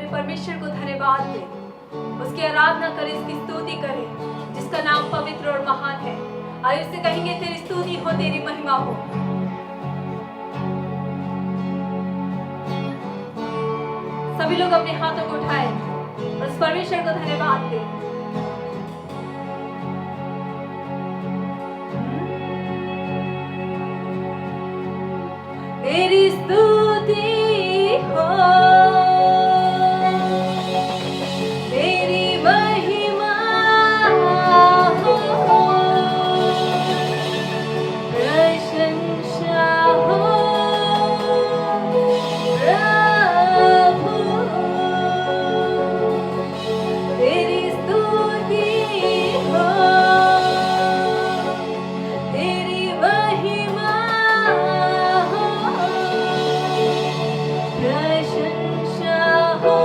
अपने परमेश्वर को धन्यवाद दें, उसकी आराधना करें, उसकी स्तुति करें, जिसका नाम पवित्र और महान है। आइए उससे कहेंगे, तेरी स्तुति हो, तेरी महिमा हो। सभी लोग अपने हाथों को उठाएं और उस परमेश्वर को धन्यवाद दें। तेरी स्तुति हो, तेरी महिमा हो, प्रशंसा हो प्रभु। तेरी स्तुति हो, तेरी महिमा हो, प्रशंसा हो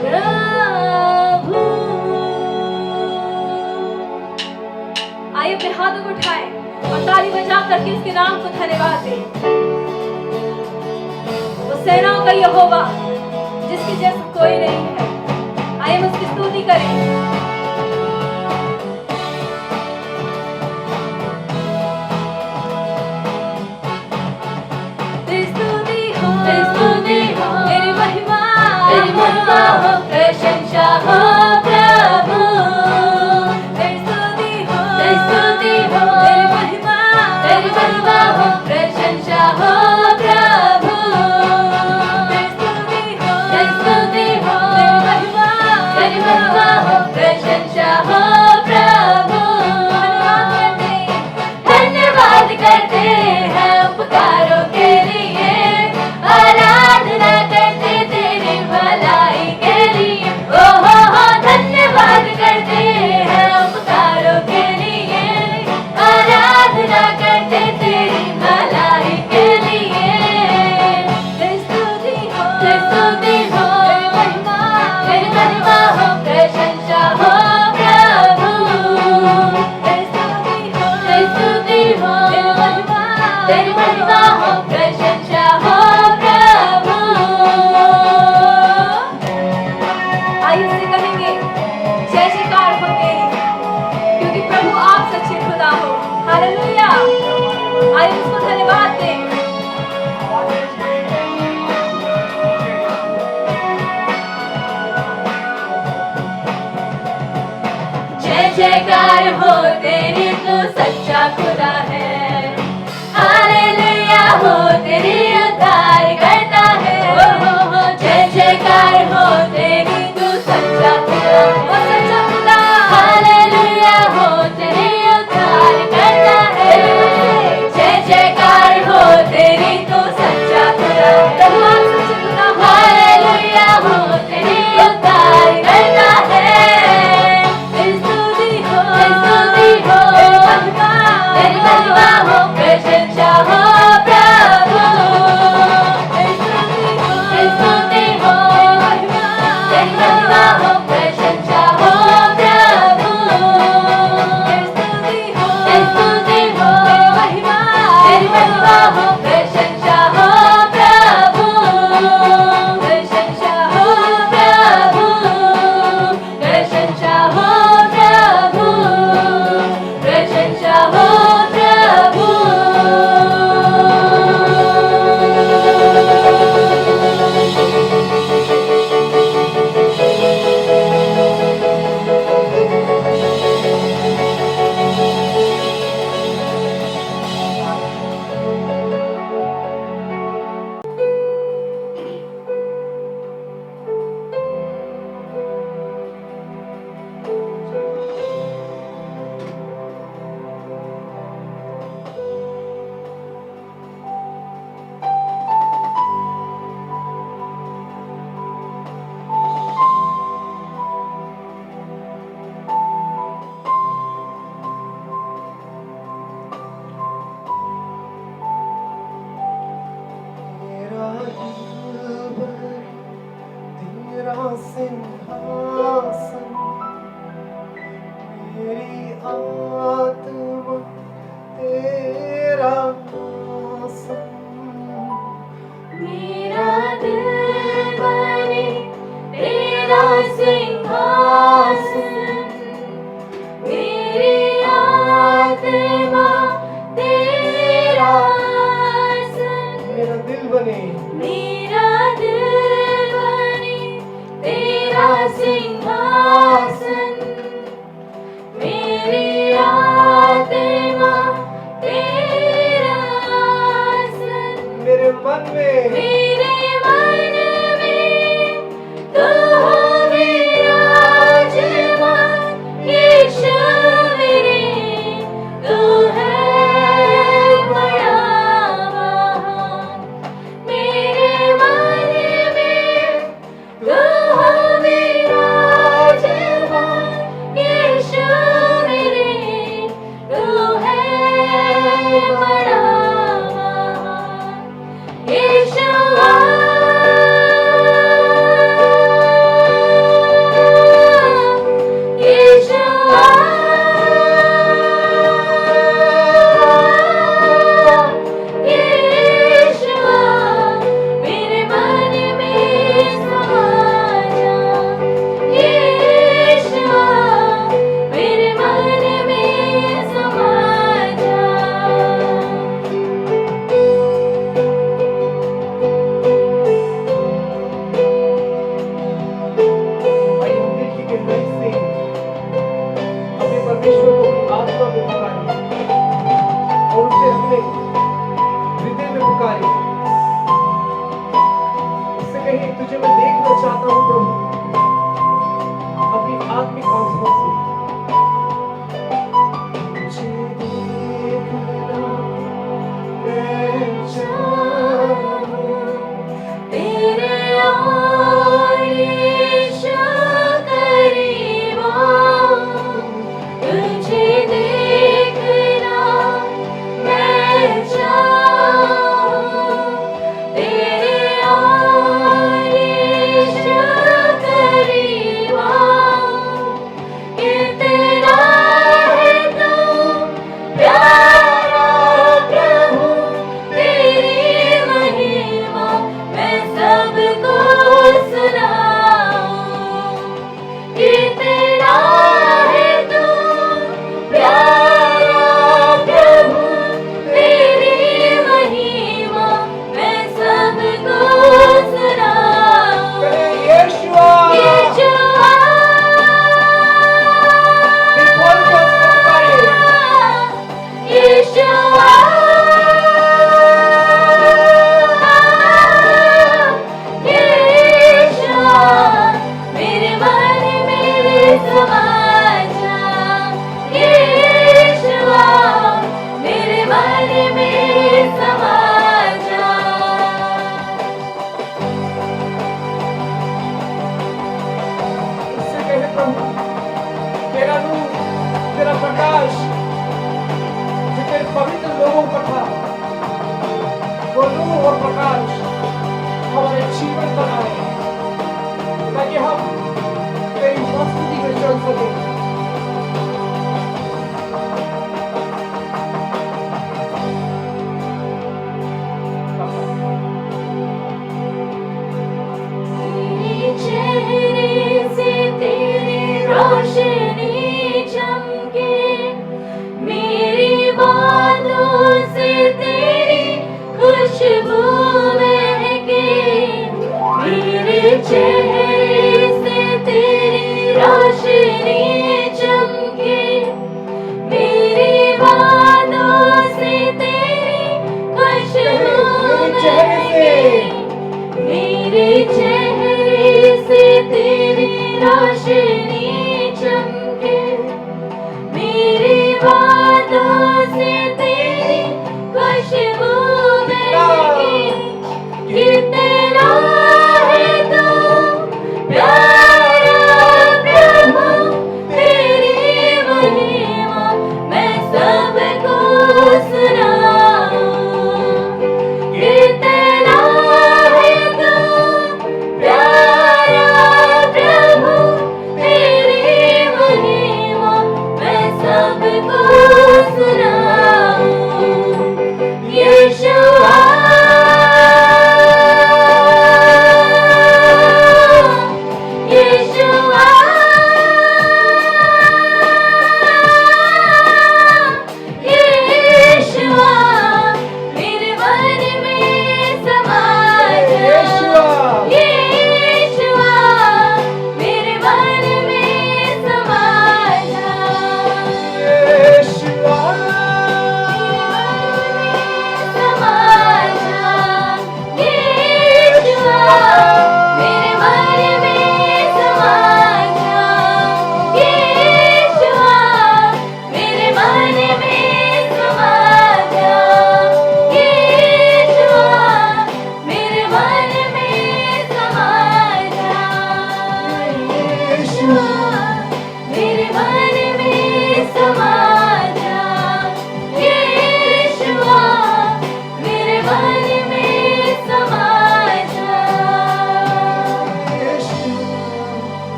प्रभु। आइए अपने हाथों को उठाएं और ताली बजा करके उसके नाम को धन्यवाद दें। वो सेनाओं का यहोवा, जिसके जैसा कोई नहीं है। आइए हम उसकी स्तुति करें। तेरी स्तुति हो, तेरी महिमा हो, प्रशंसा हो प्रभु। तेरी स्तुति हो, तेरी महिमा हो, प्रशंसा हो प्रभु। तेरी स्तुति हो, तेरी महिमा हो, प्रशंसा हो प्रभु। धन्यवाद करते हैं उपकारों के लिए, आराधना करते तेरी भलाई के लिए। ओ हो, धन्यवाद करते हैं उपकारों के लिए, आराधना करते तेरी भलाई के लिए। तेरी स्तुति हो, तेरी महिमा हो, प्रशंसा हो प्रभु। तेरी स्तुति हो, तेरी महिमा हो, प्रशंसा हो प्रभु। आइए उससे कहेंगे, जय जयकार हो तेरी, क्योंकि प्रभु आप सच्चे खुदा हो। हालेलुया। आइए उसको धन्यवाद दें। जय जयकार हो तेरी, तू सच्चा खुदा है। हालेलुया हो तेरी, उद्धार करता है। हो, जय जयकार हो तेरी, तू सच्चा खुदा, ओ सच्चा खुदा। हालेलुया हो तेरी, उद्धार करता है। जय जयकार हो तेरी, तू सच्चा खुदा, प्रभु आप सच्चे खुदा। हालेलुया हो तेरी, उद्धार करता है। तेरी स्तुति हो, तेरी महिमा हो, प्रशंसा हो प्रभु। तेरी स्तुति हो, तेरी महिमा हो, प्रशंसा हो प्रभु। तेरी स्तुति हो, तेरी महिमा हो, प्रशंसा हो प्रभु। प्रशंसा हो प्रभु, प्रशंसा हो प्रभु, प्रशंसा हो प्रभु। तेरा सिंहासन, मेरी आत्मा तेरा आसन, मेरा दिल सिंहासन, मेरी आत्मा तेरा आसन। मेरे मन में मेरे मन में तू हो विराजमान, यीशु मेरे, तू है बड़ा महान। मेरे मन में तू हो विराजमान, यीशु मेरे, तू है बड़ा महान। यीशुआ, यीशुआ, यीशुआ, मेरे मन में समा जा। यीशुआ, मेरे मन में समा जा। आइए हम दिल की गहराई से अपने परमेश्वर को अपनी आत्मा में पुकारें और उसे अपने हृदय में पुकारें। उससे कहें, तुझे मैं देखना चाहता हूँ प्रभु, अपनी आत्मिक आंखों से। तुझे देखना मैं चाहूँ, तेरे और यीशु करीब आऊं। तुझे देखना मैं चाहूं, तेरे और यीशु करीब आऊं। कितना है तू प्यारा प्रभु, तेरी महिमा मैं सबको सुनाऊं। कितना है तू प्यारा प्रभु, तेरी महिमा मैं सबको सुनाऊं। कहें, यीशुआ, यीशुआ, दिल खोल के उसको पुकारें। यीशुआ, यीशुआ, मेरे मन में समा जा। यीशुआ, मेरे मन में समा जा। उससे कहे, प्रभु, तेरा नूर, तेरा प्रकाश जो तेरे पवित्र लोगों पर था, वो नूर और प्रकाश हमारे जीवन पर आए, ताकि हम तेरी मस्ती में चल सकें। तेरे चेहरे से तेरी रोशनी चमके, मेरी बातों से तेरी खुशबू महके। मेरे चेहरे से तेरी रोशनी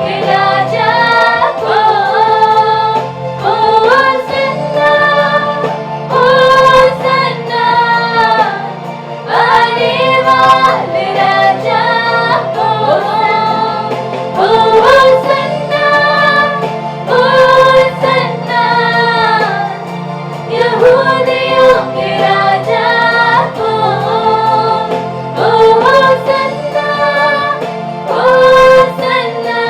के राजा को, होसन्ना, होसन्ना, आने वाले राजा को, होसन्ना, होसन्ना, यहूदियों के राजा को, होसन्ना, होसन्ना,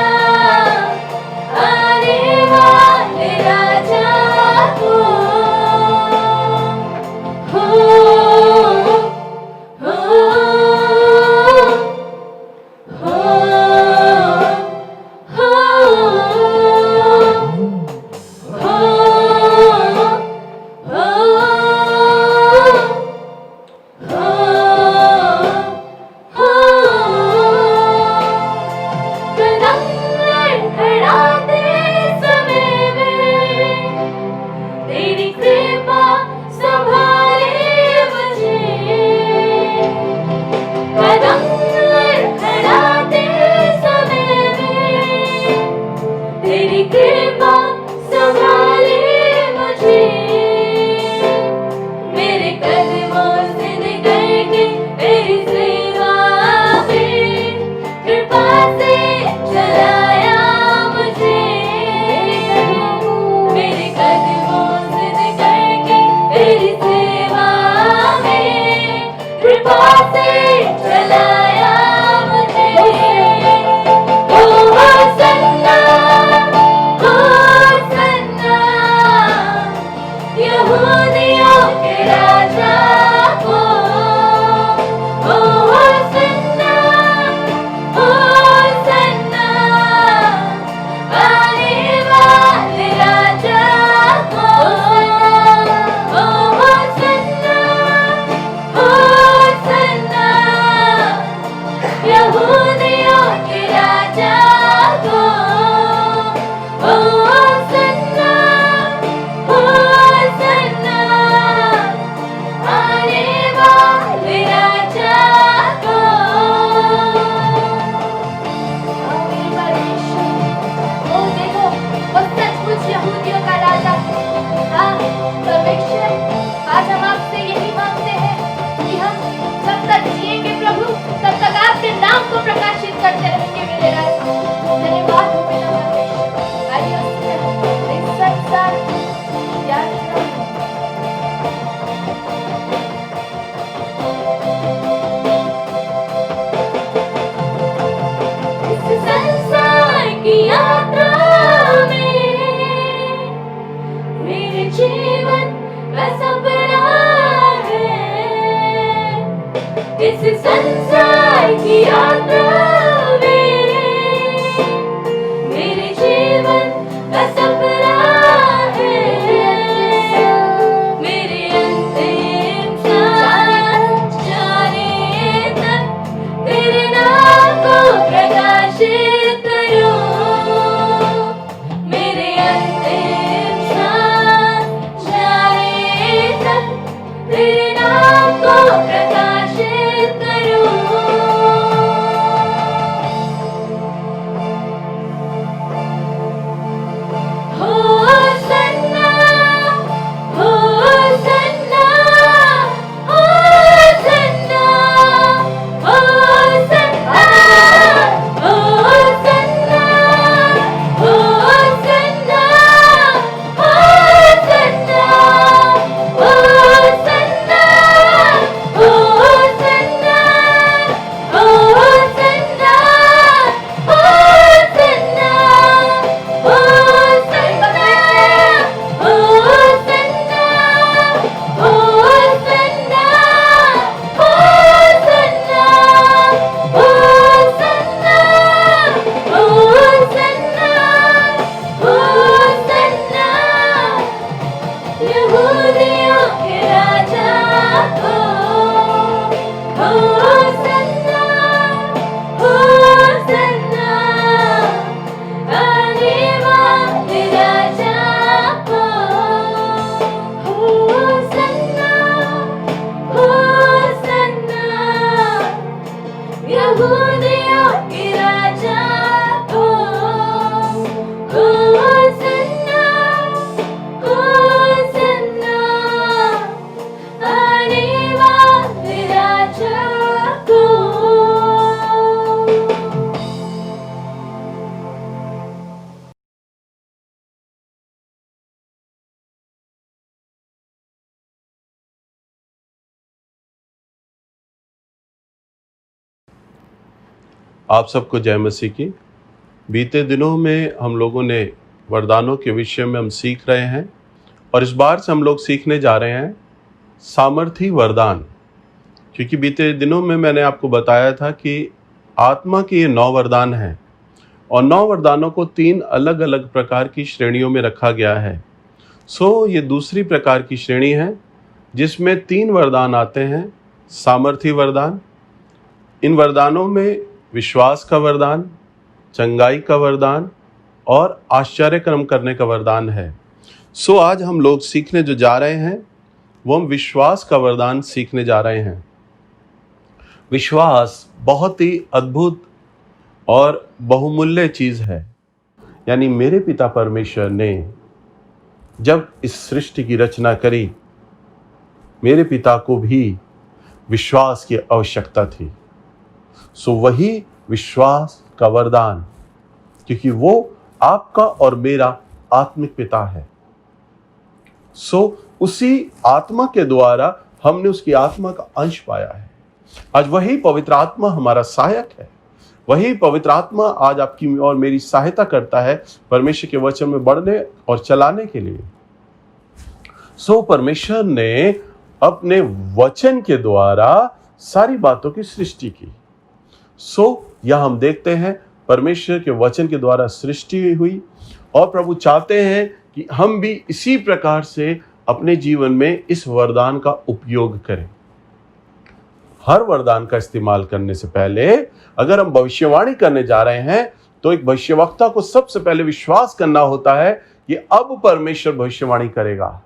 आप सबको जय मसीह की। बीते दिनों में हम लोगों ने वरदानों के विषय में हम सीख रहे हैं और इस बार से हम लोग सीखने जा रहे हैं सामर्थी वरदान। क्योंकि बीते दिनों में मैंने आपको बताया था कि आत्मा के ये 9 वरदान हैं और 9 वरदानों को 3 अलग अलग प्रकार की श्रेणियों में रखा गया है। ये दूसरी प्रकार की श्रेणी है जिसमें 3 वरदान आते हैं। सामर्थी वरदान, इन वरदानों में विश्वास का वरदान, चंगाई का वरदान और आश्चर्य कर्म करने का वरदान है। आज हम लोग सीखने जो जा रहे हैं वो हम विश्वास का वरदान सीखने जा रहे हैं। विश्वास बहुत ही अद्भुत और बहुमूल्य चीज है। यानी मेरे पिता परमेश्वर ने जब इस सृष्टि की रचना करी, मेरे पिता को भी विश्वास की आवश्यकता थी। वही विश्वास का वरदान, क्योंकि वो आपका और मेरा आत्मिक पिता है। उसी आत्मा के द्वारा हमने उसकी आत्मा का अंश पाया है। आज वही पवित्र आत्मा हमारा सहायक है। वही पवित्र आत्मा आज आपकी और मेरी सहायता करता है परमेश्वर के वचन में बढ़ने और चलाने के लिए। परमेश्वर ने अपने वचन के द्वारा सारी बातों की सृष्टि की। यह हम देखते हैं परमेश्वर के वचन के द्वारा सृष्टि हुई और प्रभु चाहते हैं कि हम भी इसी प्रकार से अपने जीवन में इस वरदान का उपयोग करें। हर वरदान का इस्तेमाल करने से पहले अगर हम भविष्यवाणी करने जा रहे हैं तो एक भविष्यवक्ता को सबसे पहले विश्वास करना होता है कि अब परमेश्वर भविष्यवाणी करेगा,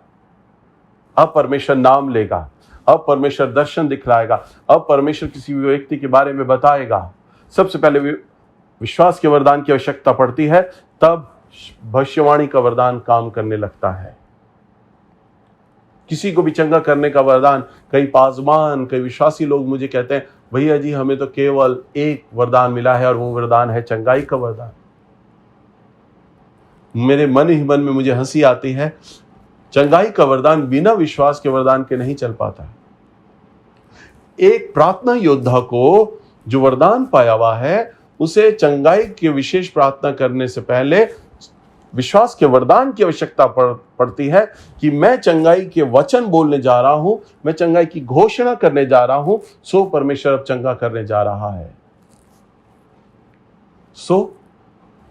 अब परमेश्वर नाम लेगा, अब परमेश्वर दर्शन दिखलाएगा, अब परमेश्वर किसी व्यक्ति के बारे में बताएगा। सबसे पहले विश्वास के वरदान की आवश्यकता पड़ती है, तब भविष्यवाणी का वरदान काम करने लगता है। किसी को भी चंगा करने का वरदान, कई पासवान, कई विश्वासी लोग मुझे कहते हैं, भैया जी हमें तो केवल एक वरदान मिला है और वो वरदान है चंगाई का वरदान। मेरे मन ही मन में मुझे हंसी आती है। चंगाई का वरदान बिना विश्वास के वरदान के नहीं चल पाता। एक प्रार्थना योद्धा को जो वरदान पाया हुआ है, उसे चंगाई की विशेष प्रार्थना करने से पहले विश्वास के वरदान की आवश्यकता पड़ती है कि मैं चंगाई के वचन बोलने जा रहा हूं, मैं चंगाई की घोषणा करने जा रहा हूं, परमेश्वर अब चंगा करने जा रहा है।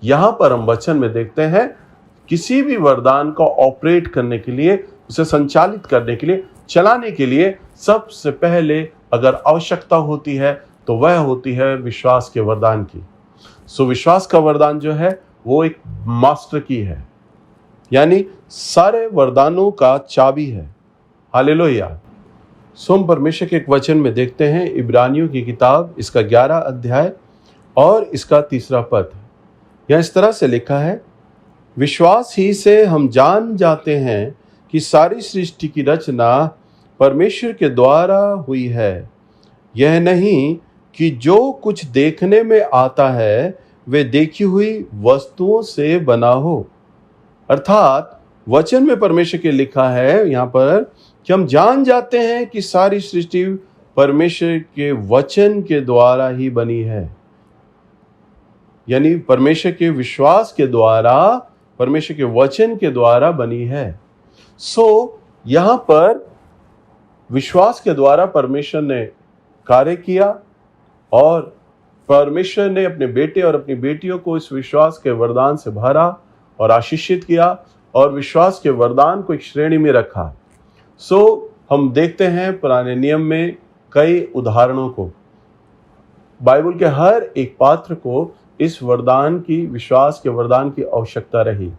यहां पर हम वचन में देखते हैं, किसी भी वरदान को ऑपरेट करने के लिए, उसे संचालित करने के लिए, चलाने के लिए सबसे पहले अगर आवश्यकता होती है तो वह होती है विश्वास के वरदान की। विश्वास का वरदान जो है वो एक मास्टर की है, यानी सारे वरदानों का चाबी है। हालेलुया। हम परमेश्वर के एक वचन में देखते हैं, इब्रानियों की किताब, इसका 11 अध्याय और इसका 3 पद। यहाँ इस तरह से लिखा है, विश्वास ही से हम जान जाते हैं कि सारी सृष्टि की रचना परमेश्वर के द्वारा हुई है। यह नहीं कि जो कुछ देखने में आता है वे देखी हुई वस्तुओं से बना हो। अर्थात वचन में परमेश्वर के लिखा है यहाँ पर कि हम जान जाते हैं कि सारी सृष्टि परमेश्वर के वचन के द्वारा ही बनी है। यानी परमेश्वर के विश्वास के द्वारा, परमेश्वर के वचन के द्वारा बनी है। यहाँ पर विश्वास के द्वारा परमेश्वर ने कार्य किया और परमेश्वर ने अपने बेटे और अपनी बेटियों को इस विश्वास के वरदान से भरा और आशीषित किया और विश्वास के वरदान को एक श्रेणी में रखा। हम देखते हैं पुराने नियम में कई उदाहरणों को, बाइबल के हर एक पात्र को इस वरदान की, विश्वास के वरदान की आवश्यकता रही।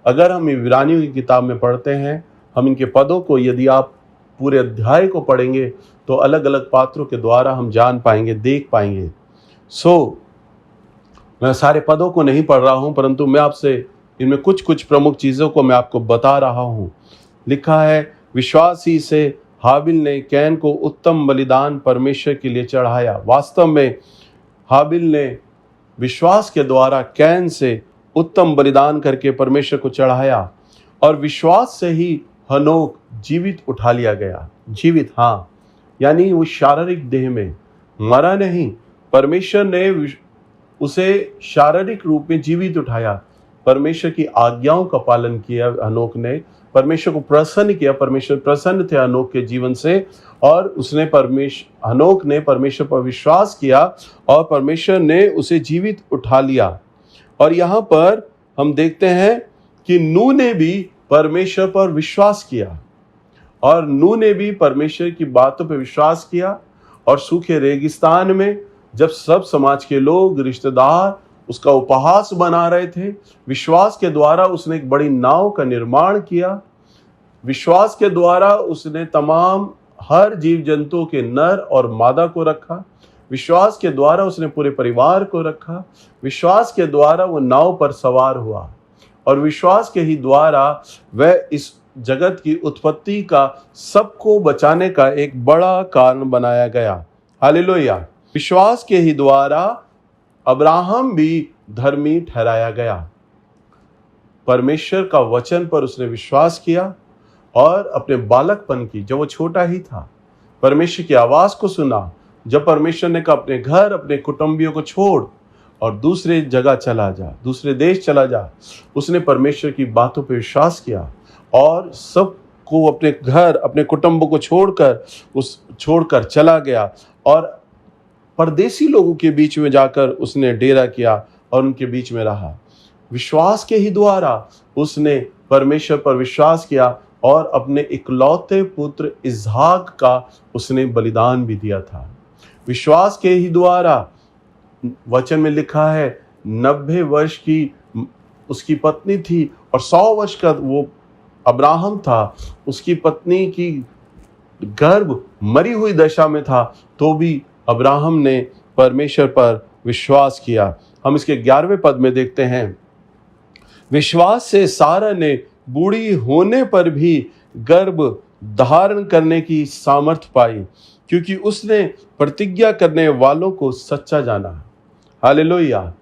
अगर हम इब्रानियों की किताब में पढ़ते हैं, हम इनके पदों को, यदि आप पूरे अध्याय को पढ़ेंगे तो अलग अलग पात्रों के द्वारा हम जान पाएंगे, देख पाएंगे। मैं सारे पदों को नहीं पढ़ रहा हूं, परंतु मैं आपसे इनमें कुछ कुछ प्रमुख चीज़ों को मैं आपको बता रहा हूं। लिखा है, विश्वास ही से हाबिल ने कैन को उत्तम बलिदान परमेश्वर के लिए चढ़ाया। वास्तव में हाबिल ने विश्वास के द्वारा कैन से उत्तम बलिदान करके परमेश्वर को चढ़ाया और विश्वास से ही हनोक जीवित उठा लिया गया। जीवित, हाँ, यानी वो शारीरिक देह में मरा नहीं, परमेश्वर ने उसे शारीरिक रूप में जीवित उठाया। परमेश्वर की आज्ञाओं का पालन किया हनोक ने, परमेश्वर को प्रसन्न किया। परमेश्वर प्रसन्न थे हनोक के जीवन से, और उसने हनोक ने परमेश्वर पर विश्वास किया और परमेश्वर ने उसे जीवित उठा लिया। और यहाँ पर हम देखते हैं कि नूह ने भी परमेश्वर पर विश्वास किया, और नूह ने भी परमेश्वर की बातों पर विश्वास किया। और सूखे रेगिस्तान में जब सब समाज के लोग, रिश्तेदार उसका उपहास बना रहे थे, विश्वास के द्वारा उसने एक बड़ी नाव का निर्माण किया। विश्वास के द्वारा उसने तमाम हर जीव जंतु के नर और मादा को रखा। विश्वास के द्वारा उसने पूरे परिवार को रखा। विश्वास के द्वारा वो नाव पर सवार हुआ, और विश्वास के ही द्वारा वह इस जगत की उत्पत्ति का, सबको बचाने का एक बड़ा कारण बनाया गया। हालेलुया। विश्वास के ही द्वारा अब्राहम भी धर्मी ठहराया गया। परमेश्वर का वचन पर उसने विश्वास किया, और अपने बालकपन की, जब वो छोटा ही था, परमेश्वर की आवाज को सुना। जब परमेश्वर ने कहा अपने घर, अपने कुटुंबियों को छोड़ और दूसरे जगह चला जा, दूसरे देश चला जा, उसने परमेश्वर की बातों पर विश्वास किया और सबको, अपने घर, अपने कुटुंब को छोड़कर चला गया, और परदेसी लोगों के बीच में जाकर उसने डेरा किया और उनके बीच में रहा। विश्वास के ही द्वारा उसने परमेश्वर पर विश्वास किया, और अपने इकलौते पुत्र इसहाक का उसने बलिदान भी दिया था। विश्वास के ही द्वारा, वचन में लिखा है, 90 वर्ष की उसकी पत्नी थी और 100 वर्ष का वो अब्राहम था। उसकी पत्नी की गर्भ मरी हुई दशा में था, तो भी अब्राहम ने परमेश्वर पर विश्वास किया। हम इसके 11वें पद में देखते हैं, विश्वास से सारा ने बूढ़ी होने पर भी गर्भ धारण करने की सामर्थ्य पाई, क्योंकि उसने प्रतिज्ञा करने वालों को सच्चा जाना। हालेलुया।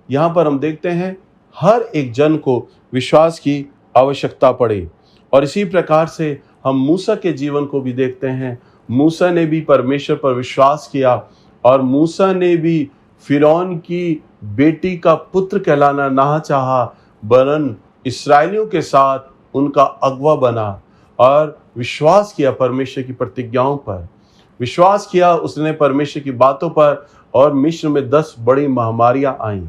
यहाँ पर हम देखते हैं हर एक जन को विश्वास की आवश्यकता पड़ी, और इसी प्रकार से हम मूसा के जीवन को भी देखते हैं। मूसा ने भी परमेश्वर पर विश्वास किया, और मूसा ने भी फिरौन की बेटी का पुत्र कहलाना ना चाहा, वरन इस्राएलियों के साथ उनका अगवा बना, और विश्वास किया परमेश्वर की प्रतिज्ञाओं पर, विश्वास किया उसने परमेश्वर की बातों पर। और मिस्र में 10 बड़ी महामारियां आईं।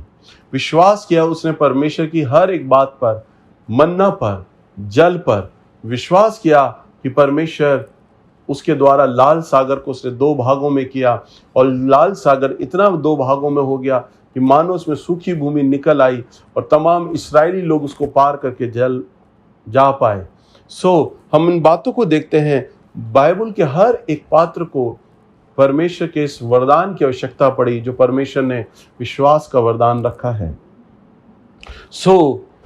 विश्वास किया उसने परमेश्वर की हर एक बात पर, मन्ना पर, जल पर। विश्वास किया कि परमेश्वर उसके द्वारा लाल सागर को उसने 2 भागों में किया, और लाल सागर इतना 2 भागों में हो गया कि मानो उसमें सूखी भूमि निकल आई, और तमाम इस्राएली लोग उसको पार करके जल जा पाए। हम इन बातों को देखते हैं। बाइबल के हर एक पात्र को परमेश्वर के इस वरदान की आवश्यकता पड़ी, जो परमेश्वर ने विश्वास का वरदान रखा है।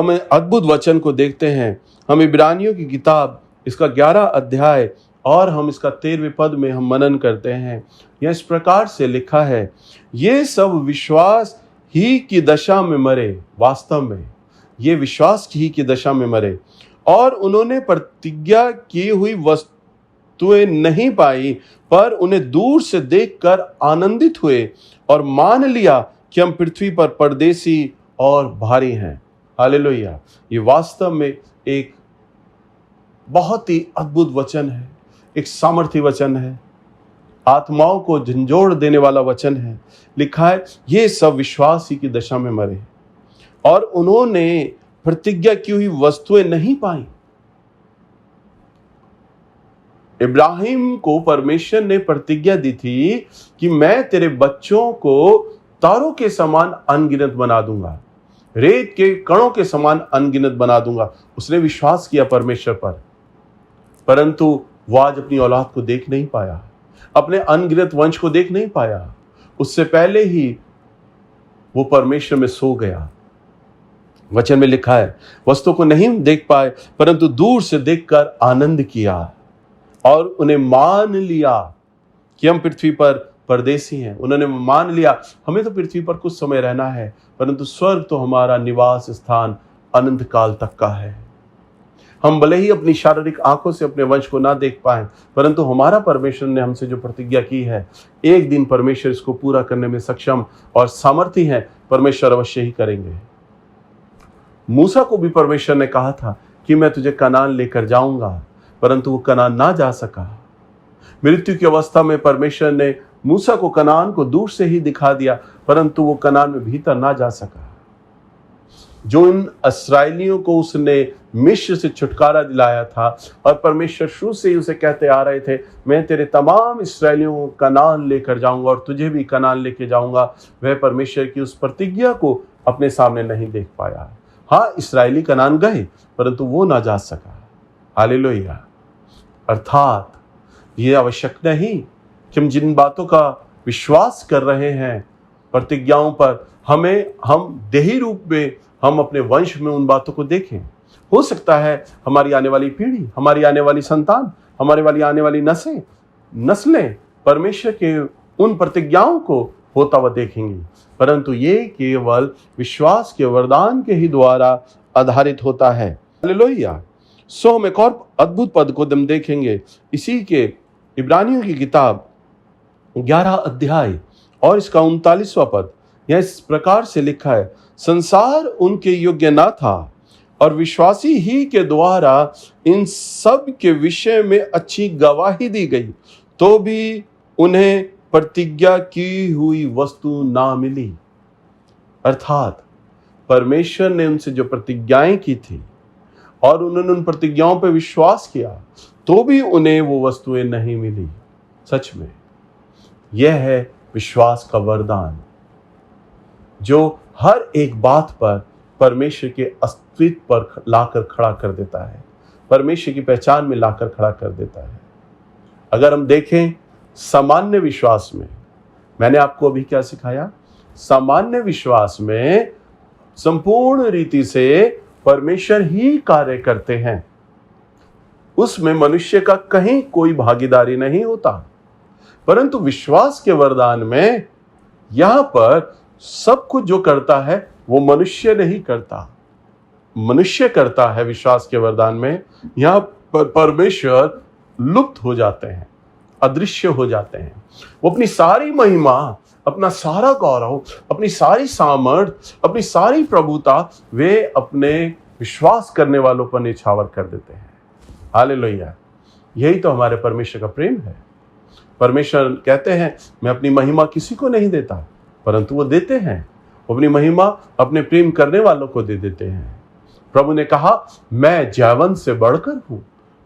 हम अद्भुत वचन को देखते हैं। हम इब्रानियों की किताब, इसका 11 अध्याय, और हम इसका 13वें पद में हम मनन करते हैं। यह इस प्रकार से लिखा है, ये सब विश्वास ही की दशा में मरे। वास्तव में ये विश्वास ही की दशा में मरे, और उन्होंने प्रतिज्ञा की हुई वस्तुएं नहीं पाई, पर उन्हें दूर से देखकर आनंदित हुए और मान लिया कि हम पृथ्वी पर परदेसी और भारी हैं। हालेलुया। ये वास्तव में एक बहुत ही अद्भुत वचन है, एक सामर्थी वचन है, आत्माओं को झंझोड़ देने वाला वचन है। लिखा है, ये सब विश्वास ही की दशा में मरे, और उन्होंने प्रतिज्ञा की हुई वस्तुएं नहीं पाई। इब्राहिम को परमेश्वर ने प्रतिज्ञा दी थी कि मैं तेरे बच्चों को तारों के समान अनगिनत बना दूंगा, रेत के कणों के समान अनगिनत बना दूंगा। उसने विश्वास किया परमेश्वर पर, परंतु वो आज अपनी औलाद को देख नहीं पाया, अपने अनगिनत वंश को देख नहीं पाया। उससे पहले ही वो परमेश्वर में सो गया। वचन में लिखा है, वस्तु को नहीं देख पाए, परंतु दूर से देखकर आनंद किया, और उन्हें मान लिया कि हम पृथ्वी पर परदेसी हैं। उन्होंने मान लिया हमें तो पृथ्वी पर कुछ समय रहना है, परंतु स्वर्ग तो हमारा निवास स्थान अनंत काल तक का है। हम भले ही अपनी शारीरिक आंखों से अपने वंश को ना देख पाए, परंतु हमारा परमेश्वर ने हमसे जो प्रतिज्ञा की है, एक दिन परमेश्वर इसको पूरा करने में सक्षम और सामर्थी है। परमेश्वर अवश्य ही करेंगे। मूसा को भी परमेश्वर ने कहा था कि मैं तुझे कनान लेकर जाऊंगा, परंतु वो कनान ना जा सका। मृत्यु की अवस्था में परमेश्वर ने मूसा को कनान को दूर से ही दिखा दिया, परंतु वो कनान में भीतर ना जा सका। जो इन इस्राएलियों को उसने मिस्र से छुटकारा दिलाया था, और परमेश्वर शुरू से ही उसे कहते आ रहे थे, मैं तेरे तमाम इस्राएलियों को कनान लेकर जाऊंगा और तुझे भी कनान लेके जाऊंगा, वह परमेश्वर की उस प्रतिज्ञा को अपने सामने नहीं देख पाया। हाँ, इस्राएली कनान गए, परंतु वो ना जा सका। हालेलुया। अर्थात ये आवश्यक नहीं कि हम जिन बातों का विश्वास कर रहे हैं, प्रतिज्ञाओं पर, हम देही रूप में हम अपने वंश में उन बातों को देखें। हो सकता है हमारी आने वाली पीढ़ी, हमारी आने वाली संतान, हमारी आने वाली नस्लें परमेश्वर के उन प्रतिज्ञाओं को होता हुआ देखेंगी, परंतु ये केवल विश्वास के वरदान के ही द्वारा आधारित होता है। हालेलुया। सो हम एक और अद्भुत पद को हम देखेंगे इसी के इब्रानियों की किताब 11 अध्याय और इसका 39वां पद। यह इस प्रकार से लिखा है, संसार उनके योग्य ना था और विश्वासी ही के द्वारा इन सब के विषय में अच्छी गवाही दी गई, तो भी उन्हें प्रतिज्ञा की हुई वस्तु ना मिली। अर्थात परमेश्वर ने उनसे जो प्रतिज्ञाएं की थी और उन्होंने उन प्रतिज्ञाओं पर विश्वास किया, तो भी उन्हें वो वस्तुएं नहीं मिली। सच में यह है विश्वास का वरदान, जो हर एक बात पर परमेश्वर के अस्तित्व पर लाकर खड़ा कर देता है, परमेश्वर की पहचान में लाकर खड़ा कर देता है। अगर हम देखें सामान्य विश्वास में, मैंने आपको अभी क्या सिखाया, सामान्य विश्वास में संपूर्ण रीति से परमेश्वर ही कार्य करते हैं, उसमें मनुष्य का कहीं कोई भागीदारी नहीं होता। परंतु विश्वास के वरदान में यहां पर सब कुछ जो करता है वो मनुष्य नहीं करता, मनुष्य करता है। विश्वास के वरदान में यहां पर परमेश्वर लुप्त हो जाते हैं, अदृश्य हो जाते हैं। वो अपनी सारी महिमा, अपना सारा गौरव, अपनी सारी सामर्थ, अपनी सारी प्रभुता वे अपने विश्वास करने वालों पर निछावर कर देते हैं। हालेलुया। यही तो हमारे परमेश्वर का प्रेम है। परमेश्वर कहते हैं, मैं अपनी महिमा किसी को नहीं देता, परंतु वो देते हैं। वो अपनी महिमा अपने प्रेम करने वालों को दे देते हैं। प्रभु ने कहा, मैं जयवंत से बढ़कर हूं,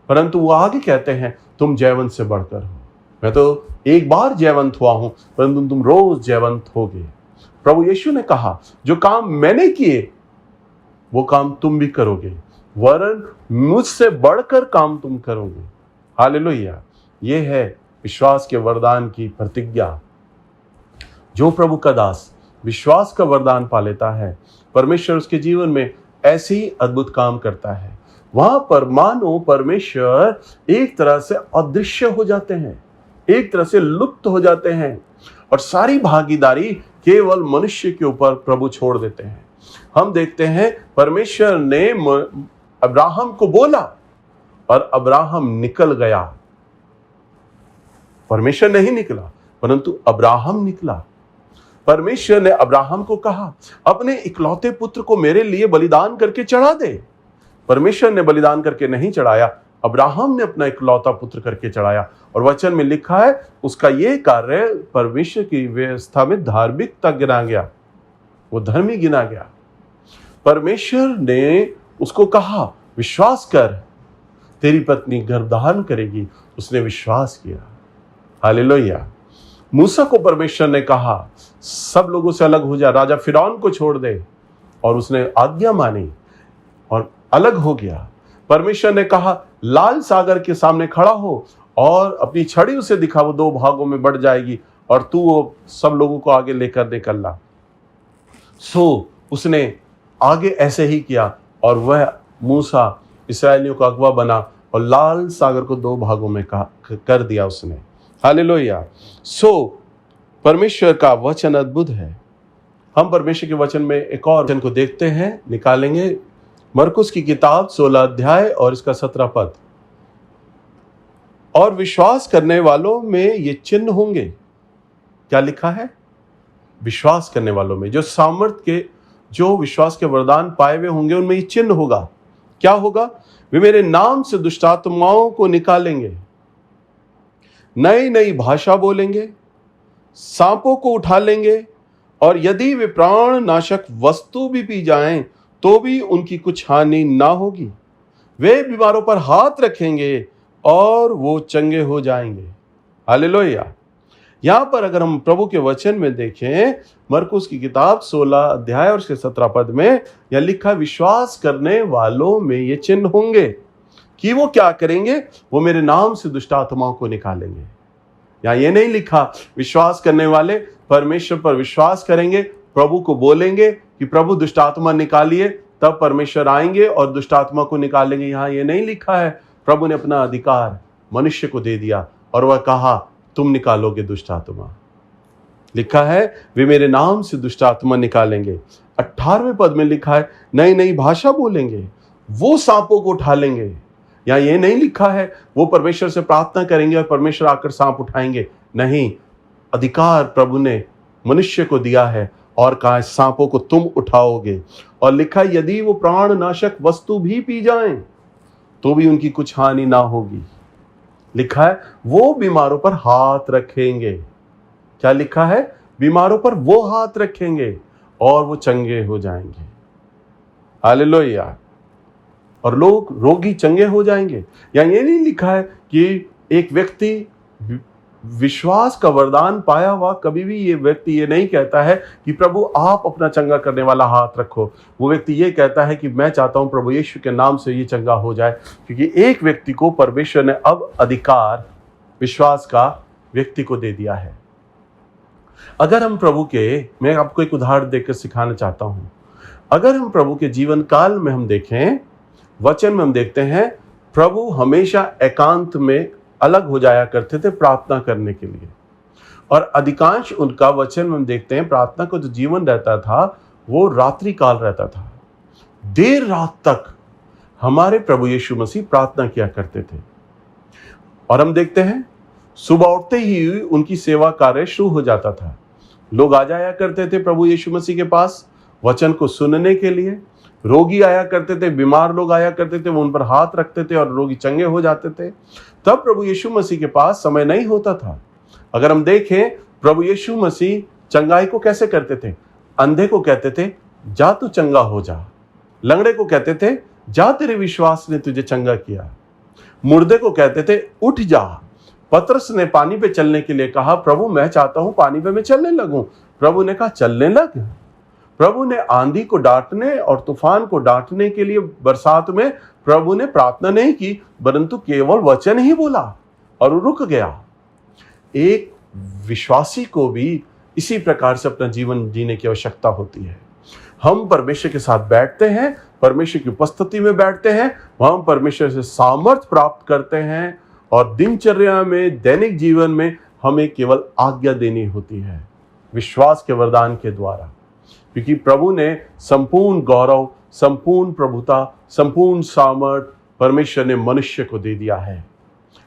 परंतु वो आगे कहते हैं, तुम जयवंत से बढ़कर हो। मैं तो एक बार जयवंत हुआ हूं, परंतु तुम रोज जयवंत होगे। प्रभु यीशु ने कहा, जो काम मैंने किए वो काम तुम भी करोगे, वरन मुझसे बढ़कर काम तुम करोगे। हालेलुया। ये है विश्वास के वरदान की प्रतिज्ञा। जो प्रभु का दास विश्वास का वरदान पा लेता है, परमेश्वर उसके जीवन में ऐसे ही अद्भुत काम करता है। वहां पर मानो परमेश्वर एक तरह से अदृश्य हो जाते हैं, एक तरह से लुप्त हो जाते हैं, और सारी भागीदारी केवल मनुष्य के ऊपर प्रभु छोड़ देते हैं। हम देखते हैं परमेश्वर ने अब्राहम को बोला और अब्राहम निकल गया। परमेश्वर नहीं निकला, परंतु अब्राहम निकला। परमेश्वर ने अब्राहम को कहा, अपने इकलौते पुत्र को मेरे लिए बलिदान करके चढ़ा दे। परमेश्वर ने बलिदान करके नहीं चढ़ाया, अब्राहम ने अपना इकलौता पुत्र करके चढ़ाया। और वचन में लिखा है, उसका यह कार्य परमेश्वर की व्यवस्था में धार्मिकता गिना गया, वो धर्मी गिना गया। परमेश्वर ने उसको कहा, विश्वास कर, तेरी पत्नी गर्भधारण करेगी। उसने विश्वास किया। हालेलुया। मूसा को परमेश्वर ने कहा, सब लोगों से अलग हो जा, राजा फिरौन को छोड़ दे, और उसने आज्ञा मानी और अलग हो गया। परमेश्वर ने कहा, लाल सागर के सामने खड़ा हो और अपनी छड़ी उसे दिखा, वो 2 भागों में बढ़ जाएगी और तू वो सब लोगों को आगे लेकर निकल ला। सो उसने आगे ऐसे ही किया और वह मूसा इस्राएलियों का अगुवा बना और लाल सागर को 2 भागों में कर दिया उसने। हालेलुया। सो परमेश्वर का वचन अद्भुत है। हम परमेश्वर के वचन में एक और वचन को देखते हैं, निकालेंगे मरकुस की किताब 16 अध्याय और इसका 17 पद। और विश्वास करने वालों में ये चिन्ह होंगे। क्या लिखा है? विश्वास करने वालों में, जो सामर्थ के, जो विश्वास के वरदान पाए हुए होंगे, उनमें ये चिन्ह होगा। क्या होगा? वे मेरे नाम से दुष्ट आत्माओं को निकालेंगे, नई नई भाषा बोलेंगे, सांपों को उठा लेंगे, और यदि वे प्राण नाशक वस्तु भी पी जाएं तो भी उनकी कुछ हानि ना होगी। वे बीमारों पर हाथ रखेंगे और वो चंगे हो जाएंगे। हालेलुया। यहां पर अगर हम प्रभु के वचन में देखें, मरकुस की किताब 16 अध्याय और उसके 17 पद में यह लिखा, विश्वास करने वालों में ये चिन्ह होंगे कि वो क्या करेंगे? वो मेरे नाम से दुष्ट आत्माओं को निकालेंगे। या ये नहीं लिखा विश्वास करने वाले परमेश्वर पर विश्वास करेंगे, प्रभु को बोलेंगे कि प्रभु दुष्ट आत्मा निकालिए, तब परमेश्वर आएंगे और दुष्ट आत्मा को निकालेंगे। यहां ये नहीं लिखा है। प्रभु ने अपना अधिकार मनुष्य को दे दिया और वह कहा, तुम निकालोगे दुष्ट आत्मा। लिखा है वे मेरे नाम से दुष्ट आत्मा निकालेंगे। 18वें पद में लिखा है नई नई भाषा बोलेंगे, वो सांपों को उठा लेंगे। या ये नहीं लिखा है वो परमेश्वर से प्रार्थना करेंगे और परमेश्वर आकर सांप उठाएंगे। नहीं, अधिकार प्रभु ने मनुष्य को दिया है और कहा सांपों को तुम उठाओगे। और लिखा यदि वो प्राण नाशक वस्तु भी पी जाएं तो भी उनकी कुछ हानि ना होगी। लिखा है वो बीमारों पर हाथ रखेंगे। क्या लिखा है? बीमारों पर वो हाथ रखेंगे और वो चंगे हो जाएंगे। हालेलुया। और लोग रोगी चंगे हो जाएंगे। या ये नहीं लिखा है कि एक व्यक्ति विश्वास का वरदान पाया हुआ, कभी भी ये व्यक्ति ये नहीं कहता है कि प्रभु आप अपना चंगा करने वाला हाथ रखो। वो व्यक्ति ये कहता है कि मैं चाहता हूं प्रभु यीशु के नाम से ये चंगा हो जाए, क्योंकि एक व्यक्ति को परमेश्वर ने अब अधिकार विश्वास का व्यक्ति को दे दिया है। अगर हम प्रभु के, मैं आपको एक उदाहरण देकर सिखाना चाहता हूं। अगर हम प्रभु के जीवन काल में हम देखें, वचन में हम देखते हैं प्रभु हमेशा एकांत में अलग हो जाया करते थे प्रार्थना करने के लिए। और अधिकांश उनका वचन में हम देखते हैं प्रार्थना को जो जीवन रहता था वो रात्रि काल रहता था। देर रात तक हमारे प्रभु यीशु मसीह प्रार्थना किया करते थे। और हम देखते हैं सुबह उठते ही उनकी सेवा कार्य शुरू हो जाता था। लोग आ जाया करते थे प्रभु यीशु मसीह के पास वचन को सुनने के लिए। रोगी आया करते थे, बीमार लोग आया करते थे, वो उन पर हाथ रखते थे और रोगी चंगे हो जाते थे। तब प्रभु यीशु मसीह के पास समय नहीं होता था। अगर हम देखें प्रभु यीशु मसीह चंगाई को कैसे करते थे? अंधे को कहते थे जा तू चंगा हो जा, लंगड़े को कहते थे जा तेरे विश्वास ने तुझे चंगा किया, मुर्दे को कहते थे उठ जा। पतरस ने पानी पे चलने के लिए कहा प्रभु मैं चाहता हूं पानी पे मैं चलने लगूं। प्रभु ने कहा चलने लग। प्रभु ने आंधी को डांटने और तूफान को डांटने के लिए बरसात में प्रभु ने प्रार्थना नहीं की, परंतु केवल वचन ही बोला और रुक गया। एक विश्वासी को भी इसी प्रकार से अपना जीवन जीने की आवश्यकता होती है। हम परमेश्वर के साथ बैठते हैं, परमेश्वर की उपस्थिति में बैठते हैं, हम परमेश्वर से सामर्थ प्राप्त करते हैं और दिनचर्या में, दैनिक जीवन में हमें केवल आज्ञा देनी होती है विश्वास के वरदान के द्वारा। क्योंकि प्रभु ने संपूर्ण गौरव, संपूर्ण प्रभुता, संपूर्ण सामर्थ परमेश्वर ने मनुष्य को दे दिया है।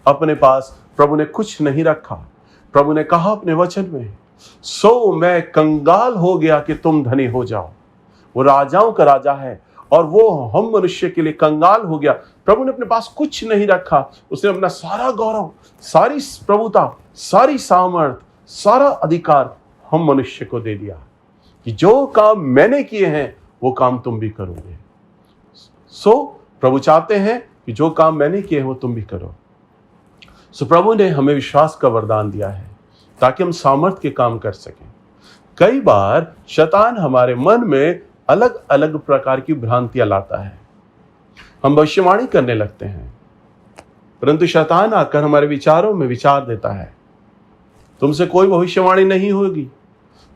अपने पास प्रभु ने कुछ नहीं रखा। प्रभु ने कहा अपने वचन में सो मैं कंगाल हो गया कि तुम धनी हो जाओ। वो राजाओं का राजा है और वो हम मनुष्य के लिए कंगाल हो गया। प्रभु ने अपने पास कुछ नहीं रखा, उसने अपना सारा गौरव, सारी प्रभुता, सारी सामर्थ, सारा अधिकार हम मनुष्य को दे दिया कि जो काम मैंने किए हैं वो काम तुम भी करोगे। सो प्रभु चाहते हैं कि जो काम मैंने किए हैं वो तुम भी करो। सो प्रभु ने हमें विश्वास का वरदान दिया है ताकि हम सामर्थ के काम कर सकें। कई बार शैतान हमारे मन में अलग अलग प्रकार की भ्रांतियां लाता है। हम भविष्यवाणी करने लगते हैं, परंतु शैतान आकर हमारे विचारों में विचार देता है तुमसे कोई भविष्यवाणी नहीं होगी,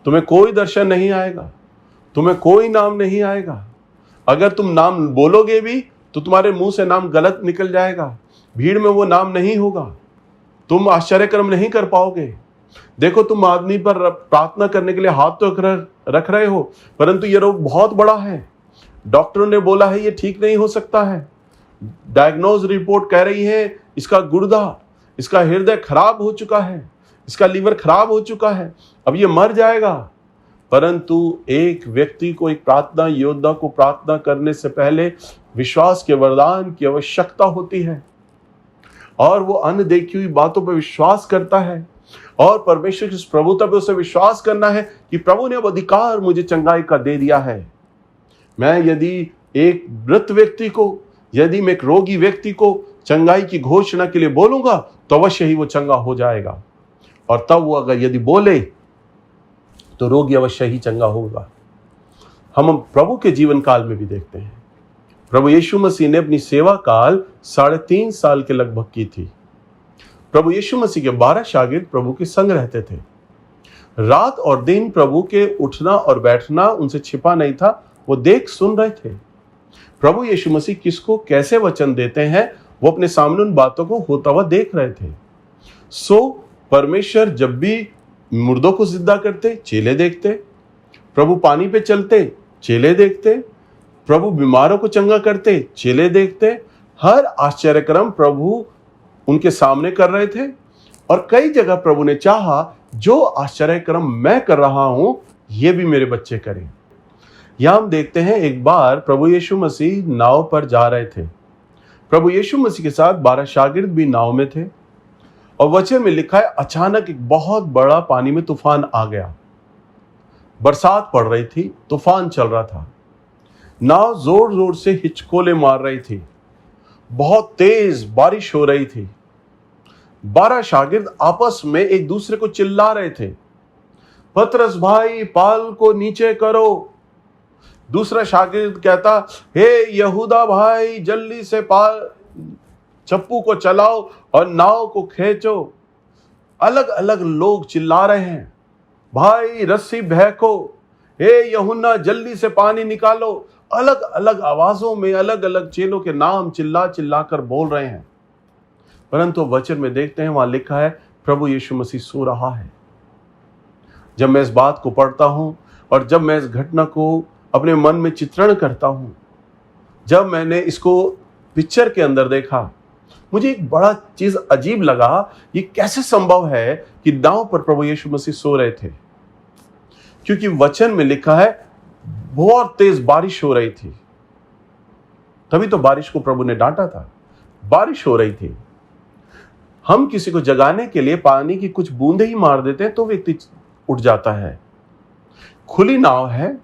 तुम्हें कोई दर्शन नहीं आएगा, तुम्हें कोई नाम नहीं आएगा। अगर तुम नाम बोलोगे भी तो तुम्हारे मुंह से नाम गलत निकल जाएगा, भीड़ में वो नाम नहीं होगा, तुम आश्चर्य कर्म नहीं कर पाओगे। देखो तुम आदमी पर प्रार्थना करने के लिए हाथ तो रख रहे हो, परंतु ये रोग बहुत बड़ा है। डॉक्टरों ने बोला है ये ठीक नहीं हो सकता है, डायग्नोज रिपोर्ट कह रही है इसका गुर्दा, इसका हृदय खराब हो चुका है, इसका लीवर खराब हो चुका है, अब ये मर जाएगा। परंतु एक व्यक्ति को, एक प्रार्थना योद्धा को प्रार्थना करने से पहले विश्वास के वरदान की आवश्यकता होती है, और वो अनदेखी हुई बातों पर विश्वास करता है, और परमेश्वर की प्रभुता पर उसे विश्वास करना है कि प्रभु ने अब अधिकार मुझे चंगाई का दे दिया है। मैं यदि एक मृत व्यक्ति को, यदि मैं एक रोगी व्यक्ति को चंगाई की घोषणा के लिए बोलूंगा तो अवश्य ही वो चंगा हो जाएगा, और तब वो अगर यदि बोले तो रोगी अवश्य ही चंगा होगा। हम प्रभु के जीवन काल में भी देखते हैं, प्रभु यीशु मसीह ने अपनी सेवा काल 3.5 साल के लगभग की थी। प्रभु यीशु मसीह के 12 शागिर्द प्रभु के संग रहते थे। रात और दिन प्रभु के उठना और बैठना उनसे छिपा नहीं था, वो देख सुन रहे थे। प्रभु यीशु मसीह किसको कैसे वचन देते हैं वो अपने सामने उन बातों को होता हुआ देख रहे थे। परमेश्वर जब भी मुर्दों को जिंदा करते, चेले देखते, प्रभु पानी पे चलते, चेले देखते, प्रभु बीमारों को चंगा करते, चेले देखते। हर आश्चर्यक्रम प्रभु उनके सामने कर रहे थे, और कई जगह प्रभु ने चाहा जो आश्चर्यक्रम मैं कर रहा हूं ये भी मेरे बच्चे करें। यहां हम देखते हैं एक बार प्रभु यीशु मसीह नाव पर जा रहे थे। प्रभु यीशु मसीह के साथ 12 शागिर्द भी नाव में थे, और वचन में लिखा है अचानक एक बहुत बड़ा पानी में तूफान आ गया। बरसात पड़ रही थी, तूफान चल रहा था, नाव जोर जोर से हिचकोले मार रही थी, बहुत तेज बारिश हो रही थी। 12 शागिर्द आपस में एक दूसरे को चिल्ला रहे थे, पतरस भाई पाल को नीचे करो। दूसरा शागिर्द कहता, हे यहूदा भाई जल्दी से पाल चप्पू को चलाओ और नाव को खींचो। अलग अलग लोग चिल्ला रहे हैं, भाई रस्सी बहको, हे यूहन्ना जल्दी से पानी निकालो। अलग अलग आवाजों में अलग अलग चेलों के नाम चिल्ला चिल्ला कर बोल रहे हैं। परंतु वचन में देखते हैं वहां लिखा है प्रभु यीशु मसीह सो रहा है। जब मैं इस बात को पढ़ता हूं और जब मैं इस घटना को अपने मन में चित्रण करता हूं, जब मैंने इसको पिक्चर के अंदर देखा, मुझे एक बड़ा चीज अजीब लगा। ये कैसे संभव है कि नाव पर प्रभु यीशु मसीह सो रहे थे? क्योंकि वचन में लिखा है बहुत तेज बारिश हो रही थी। तभी तो बारिश को प्रभु ने डांटा था, बारिश हो रही थी। हम किसी को जगाने के लिए पानी की कुछ बूंदे ही मार देते हैं तो व्यक्ति उठ जाता है। खुली नाव है,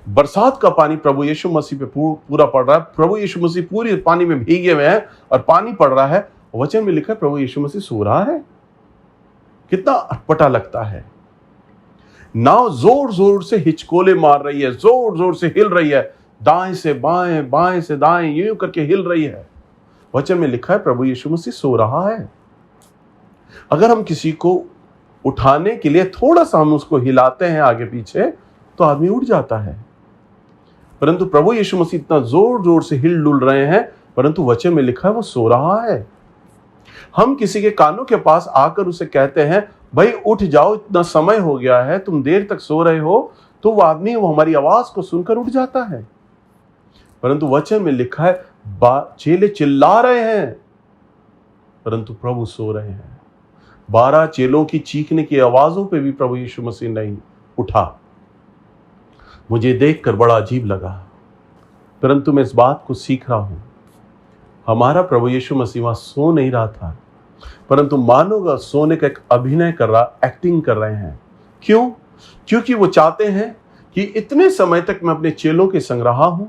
बरसात का पानी प्रभु यीशु मसीह पे पूरा पड़ रहा है, प्रभु यीशु मसीह पूरी पानी में भीगे हुए हैं और पानी पड़ रहा है। वचन में लिखा है प्रभु यीशु मसीह सो रहा है। कितना अटपटा लगता है। नाव जोर जोर से हिचकोले मार रही है, जोर जोर से हिल रही है, दाएं से बाएं, बाएं से दाएं, यूं करके हिल रही है। वचन में लिखा है प्रभु यीशु मसीह सो रहा है। अगर हम किसी को उठाने के लिए थोड़ा सा हम उसको हिलाते हैं आगे पीछे तो आदमी उठ जाता है, परंतु प्रभु यीशु मसीह इतना जोर जोर से हिल डुल रहे हैं, परंतु वचन में लिखा है वो सो रहा है। हम किसी के कानों के पास आकर उसे कहते हैं भाई उठ जाओ, इतना समय हो गया है, तुम देर तक सो रहे हो, तो वो आदमी वो हमारी आवाज को सुनकर उठ जाता है। परंतु वचन में लिखा है चेले चिल्ला रहे हैं परंतु प्रभु सो रहे हैं। 12 चेलों की चीखने की आवाजों पे भी प्रभु यीशु मसीह नहीं उठा। मुझे देखकर बड़ा अजीब लगा, परंतु मैं इस बात को सीख रहा हूं, हमारा प्रभु यीशु मसीह वहां सो नहीं रहा था, परंतु मानोगा सोने का एक अभिनय कर रहा, एक्टिंग कर रहे हैं। क्यों? क्योंकि वो चाहते हैं कि इतने समय तक मैं अपने चेलों के संग रहा हूं,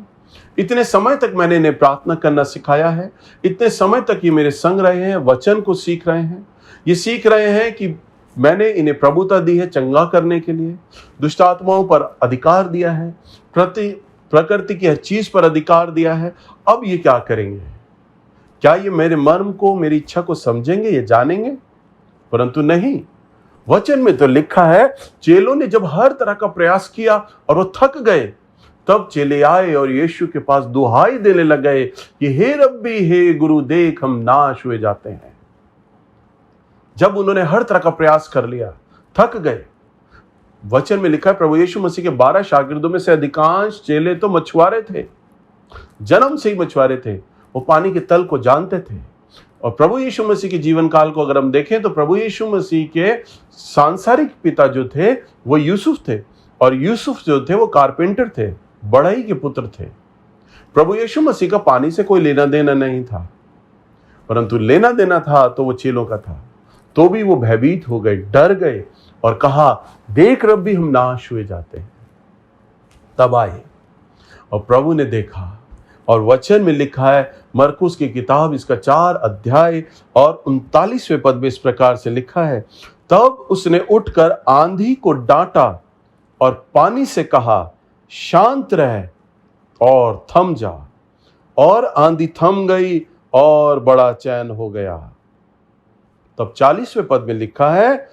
इतने समय तक मैंने इन्हें प्रार्थना करना सिखाया है, इतने समय तक ये मेरे संग रहे हैं, वचन को सीख रहे हैं, ये सीख रहे हैं कि मैंने इन्हें प्रभुता दी है चंगा करने के लिए, दुष्ट आत्माओं पर अधिकार दिया है, प्रकृति की हर चीज पर अधिकार दिया है। अब ये क्या करेंगे? क्या ये मेरे मर्म को, मेरी इच्छा को समझेंगे, ये जानेंगे? परंतु नहीं। वचन में तो लिखा है चेलों ने जब हर तरह का प्रयास किया और वो थक गए, तब चेले आए और यीशु के पास दुहाई देने लग गए कि हे रब्बी, हे गुरु, देख हम नाश हुए जाते हैं। जब उन्होंने हर तरह का प्रयास कर लिया, थक गए। वचन में लिखा है प्रभु यीशु मसीह के 12 शागिर्दों में से अधिकांश चेले तो मछुआरे थे, जन्म से ही मछुआरे थे, वो पानी के तल को जानते थे। और प्रभु यीशु मसीह के जीवन काल को अगर हम देखें तो प्रभु यीशु मसीह के सांसारिक पिता जो थे वो यूसुफ थे, और यूसुफ जो थे वो कारपेंटर थे, बढ़ई के पुत्र थे। प्रभु यीशु मसीह का पानी से कोई लेना देना नहीं था, परंतु लेना देना था तो वो चेलों का था। तो भी वो भयभीत हो गए, डर गए और कहा, देख रब्बी हम नाश हुए जाते हैं। तब आए और प्रभु ने देखा, और वचन में लिखा है, मरकुस की किताब इसका 4 अध्याय और 39वें पद में इस प्रकार से लिखा है, तब उसने उठकर आंधी को डांटा और पानी से कहा, शांत रह और थम जा। और आंधी थम गई और बड़ा चैन हो गया। तब 40वें पद में लिखा है,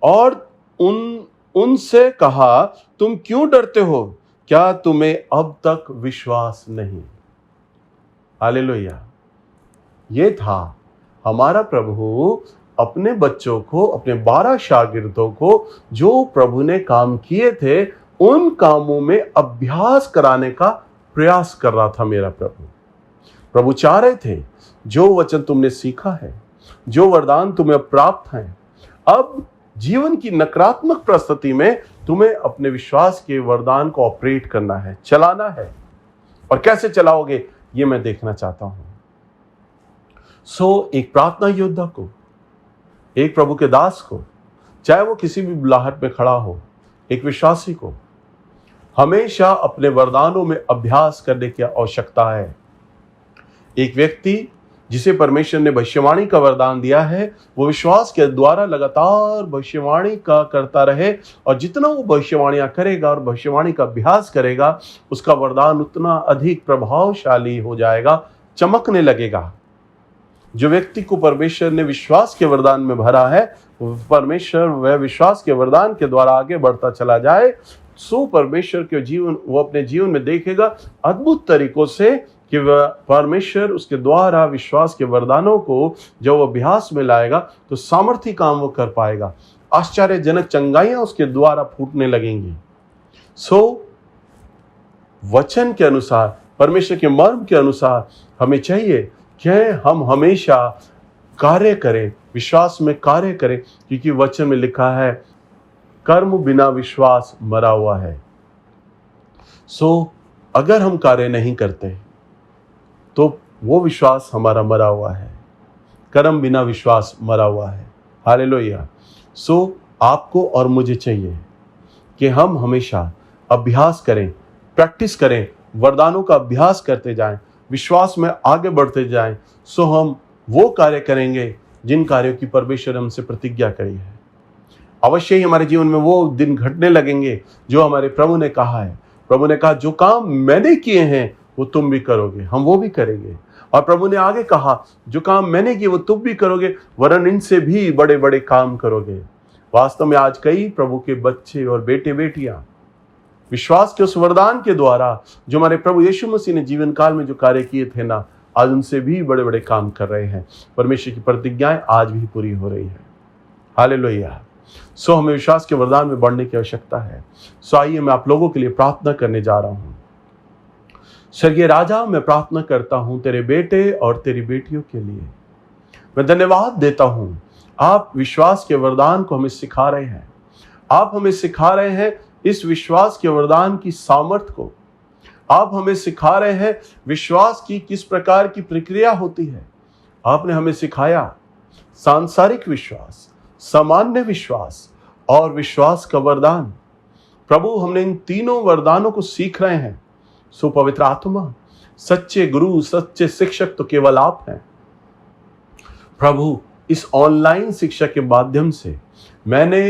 और उनसे कहा, तुम क्यों डरते हो? क्या तुम्हें अब तक विश्वास नहीं? हालेलुया। ये था हमारा प्रभु अपने बच्चों को, अपने 12 शागिर्दों को जो प्रभु ने काम किए थे उन कामों में अभ्यास कराने का प्रयास कर रहा था। मेरा प्रभु चाह रहे थे, जो वचन तुमने सीखा है, जो वरदान तुम्हें प्राप्त हैं, अब जीवन की नकारात्मक परिस्थिति में तुम्हें अपने विश्वास के वरदान को ऑपरेट करना है, चलाना है। और कैसे चलाओगे ये मैं देखना चाहता हूं। एक प्रार्थना योद्धा को, एक प्रभु के दास को, चाहे वो किसी भी बुलाहट में खड़ा हो, एक विश्वासी को हमेशा अपने वरदानों में अभ्यास करने की आवश्यकता है। एक व्यक्ति जिसे परमेश्वर ने भविष्यवाणी का वरदान दिया है, वो विश्वास के द्वारा लगातार भविष्यवाणी का करता रहे, और जितना वो भविष्यवाणियां करेगा और भविष्यवाणी का अभ्यास करेगा, उसका वरदान उतना अधिक प्रभावशाली हो जाएगा, चमकने लगेगा। जो व्यक्ति को परमेश्वर ने विश्वास के वरदान में भरा है, परमेश्वर वह विश्वास के वरदान के द्वारा आगे बढ़ता चला जाए, सो परमेश्वर के जीवन वो अपने जीवन में देखेगा अद्भुत तरीकों से कि वह परमेश्वर उसके द्वारा विश्वास के वरदानों को जब वो अभ्यास में लाएगा तो सामर्थ्य काम वो कर पाएगा। आश्चर्यजनक चंगाइयां उसके द्वारा फूटने लगेंगी। वचन के अनुसार, परमेश्वर के मर्म के अनुसार हमें चाहिए कि हम हमेशा कार्य करें, विश्वास में कार्य करें, क्योंकि वचन में लिखा है, कर्म बिना विश्वास मरा हुआ है। अगर हम कार्य नहीं करते तो वो विश्वास हमारा मरा हुआ है। कर्म बिना विश्वास मरा हुआ है। हालेलुया। आपको और मुझे चाहिए कि हम हमेशा अभ्यास करें, प्रैक्टिस करें, वरदानों का अभ्यास करते जाएं, विश्वास में आगे बढ़ते जाएं। हम वो कार्य करेंगे जिन कार्यों की परमेश्वर हमसे प्रतिज्ञा करी है। अवश्य ही हमारे जीवन में वो दिन घटने लगेंगे जो हमारे प्रभु ने कहा है। प्रभु ने कहा, जो काम मैंने किए हैं वो तुम भी करोगे, हम वो भी करेंगे। और प्रभु ने आगे कहा, जो काम मैंने किए वो तुम भी करोगे, वरन इनसे भी बड़े बड़े काम करोगे। वास्तव में आज कई प्रभु के बच्चे और बेटे बेटियां विश्वास के उस वरदान के द्वारा जो हमारे प्रभु यीशु मसीह ने जीवन काल में जो कार्य किए थे ना, आज उनसे भी बड़े बड़े काम कर रहे हैं। परमेश्वर की प्रतिज्ञाएं आज भी पूरी हो रही है। हालेलुया। हमें विश्वास के वरदान में बढ़ने की आवश्यकता है। आइए मैं आप लोगों के लिए प्रार्थना करने जा रहा हूं। स्वर्गीय राजा, मैं प्रार्थना करता हूं तेरे बेटे और तेरी बेटियों के लिए। मैं धन्यवाद देता हूं, आप विश्वास के वरदान को हमें सिखा रहे हैं। आप हमें सिखा रहे हैं इस विश्वास के वरदान की सामर्थ्य को। आप हमें सिखा रहे हैं विश्वास की किस प्रकार की प्रक्रिया होती है। आपने हमें सिखाया सांसारिक विश्वास, सामान्य विश्वास और विश्वास का वरदान। प्रभु, हमने इन तीनों वरदानों को सीख रहे हैं। पवित्र आत्मा, सच्चे गुरु, सच्चे शिक्षक तो केवल आप हैं। प्रभु, इस ऑनलाइन शिक्षा के माध्यम से मैंने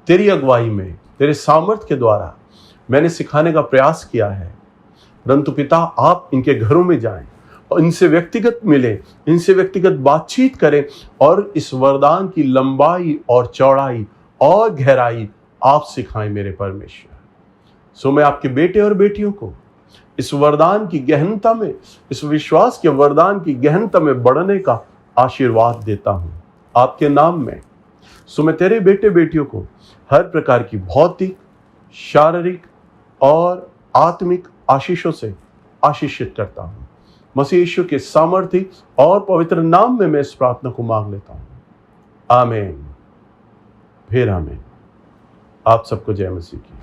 तेरी अगुवाई में, तेरे सामर्थ्य के द्वारा मैंने सिखाने का प्रयास किया है। परंतु पिता, आप इनके घरों में जाएं और इनसे व्यक्तिगत मिले, इनसे व्यक्तिगत बातचीत करें और इस वरदान की लंबाई और चौड़ाई और गहराई आप सिखाएं मेरे परमेश्वर। मैं आपके बेटे और बेटियों को इस वरदान की गहनता में, इस विश्वास के वरदान की गहनता में बढ़ने का आशीर्वाद देता हूं आपके नाम में। मैं तेरे बेटे बेटियों को हर प्रकार की भौतिक, शारीरिक और आत्मिक आशीषों से आशीषित करता हूँ। मसीह यीशु के सामर्थ्य और पवित्र नाम में मैं इस प्रार्थना को मांग लेता हूँ। आमीन। फिर आमीन। आप सबको जय मसीह की।